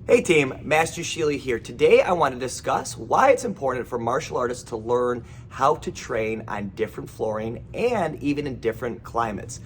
Hey team, Master Schiele here. Today I want to discuss why it's important for martial artists to learn how to train on different flooring and even in different climates.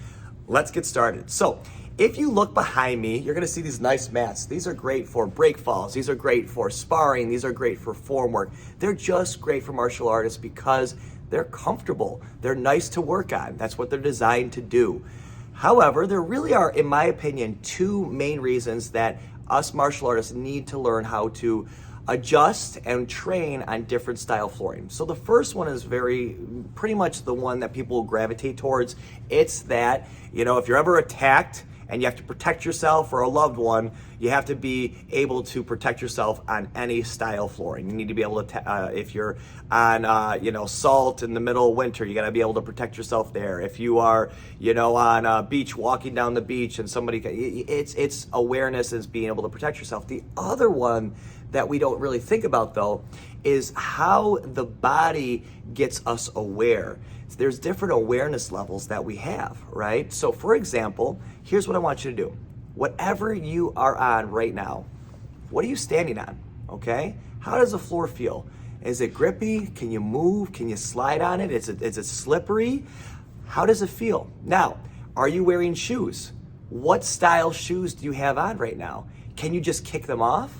Let's get started. So, if you look behind me, you're going to see these nice mats. These are great for break falls. These are great for sparring. These are great for form work. They're just great for martial artists because they're comfortable. They're nice to work on. That's what they're designed to do. However, there really are, in my opinion, two main reasons that us martial artists need to learn how to adjust and train on different style flooring. So the first one is pretty much the one that people gravitate towards. It's that, if you're ever attacked and you have to protect yourself or a loved one, you have to be able to protect yourself on any style flooring. You need to be able to, if you're on, salt in the middle of winter, you got to be able to protect yourself there. If you are, on a beach, walking down the beach and it's awareness is being able to protect yourself. The other one that we don't really think about though is how the body gets us aware. There's different awareness levels that we have, right? So for example, here's what I want you to do. Whatever you are on right now, what are you standing on, okay? How does the floor feel? Is it grippy? Can you move? Can you slide on it? Is it slippery? How does it feel? Now, are you wearing shoes? What style shoes do you have on right now? Can you just kick them off?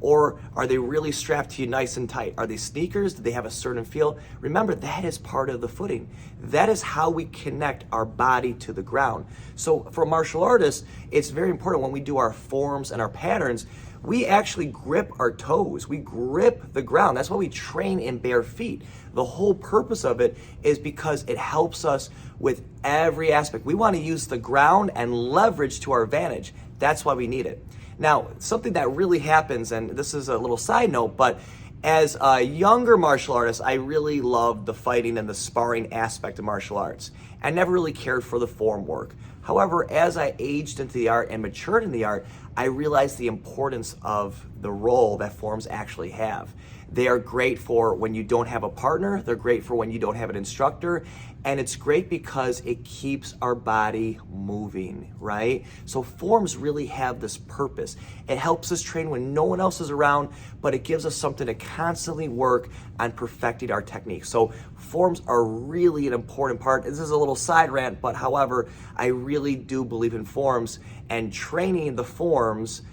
Or are they really strapped to you nice and tight? Are they sneakers? Do they have a certain feel? Remember, that is part of the footing. That is how we connect our body to the ground. So for martial artists, it's very important when we do our forms and our patterns, we actually grip our toes. We grip the ground. That's why we train in bare feet. The whole purpose of it is because it helps us with every aspect. We want to use the ground and leverage to our advantage. That's why we need it. Now, something that really happens, and this is a little side note, but as a younger martial artist, I really loved the fighting and the sparring aspect of martial arts. I never really cared for the form work. However, as I aged into the art and matured in the art, I realized the importance of the role that forms actually have. They are great for when you don't have a partner, they're great for when you don't have an instructor, and it's great because it keeps our body moving, right? So forms really have this purpose. It helps us train when no one else is around, but it gives us something to constantly work on perfecting our technique. So forms are really an important part. This is a little side rant, but however, I really do believe in forms, and training the forms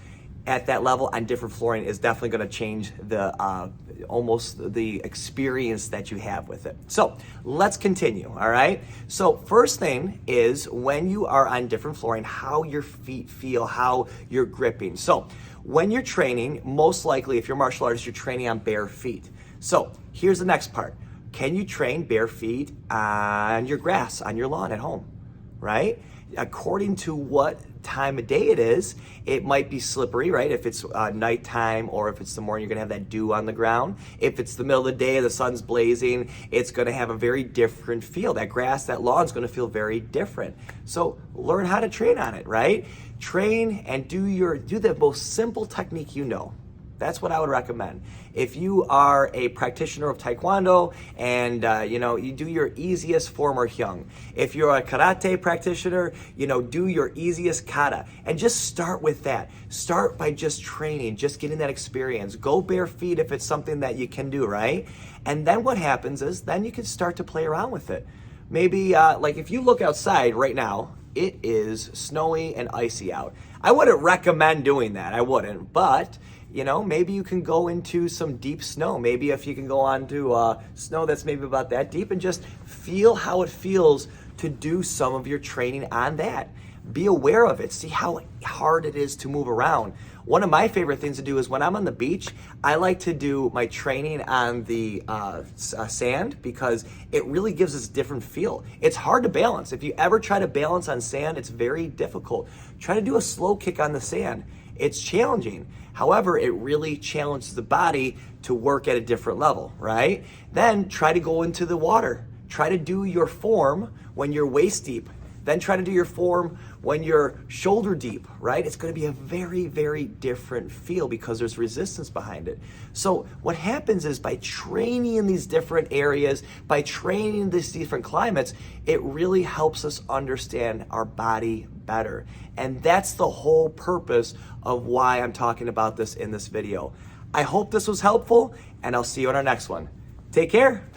at that level on different flooring is definitely going to change the almost the experience that you have with it. So let's continue, all right? So first thing is when you are on different flooring, how your feet feel, how you're gripping. So when you're training, most likely if you're a martial artist, you're training on bare feet. So here's the next part. Can you train bare feet on your grass, on your lawn at home, right? According to what time of day it is, it might be slippery, right? If it's nighttime or if it's the morning, you're gonna have that dew on the ground. If it's the middle of the day, the sun's blazing, it's gonna have a very different feel. That grass, that lawn's gonna feel very different. So learn how to train on it, right? Train and do the most simple technique you know. That's what I would recommend. If you are a practitioner of Taekwondo and you do your easiest form or hyung. If you're a karate practitioner, do your easiest kata. And just start with that. Start by just training, just getting that experience. Go bare feet if it's something that you can do, right? And then what happens is then you can start to play around with it. Maybe like if you look outside right now, it is snowy and icy out. I wouldn't recommend doing that, I wouldn't, but maybe you can go into some deep snow. Maybe if you can go onto snow that's maybe about that deep and just feel how it feels to do some of your training on that. Be aware of it. See how hard it is to move around. One of my favorite things to do is when I'm on the beach, I like to do my training on the sand because it really gives us a different feel. It's hard to balance. If you ever try to balance on sand, it's very difficult. Try to do a slow kick on the sand. It's challenging. However, it really challenges the body to work at a different level, right? Then try to go into the water. Try to do your form when you're waist deep. Then try to do your form when you're shoulder deep, right? It's going to be a very, very different feel because there's resistance behind it. So what happens is by training in these different areas, by training in these different climates, it really helps us understand our body better. And that's the whole purpose of why I'm talking about this in this video. I hope this was helpful, and I'll see you on our next one. Take care.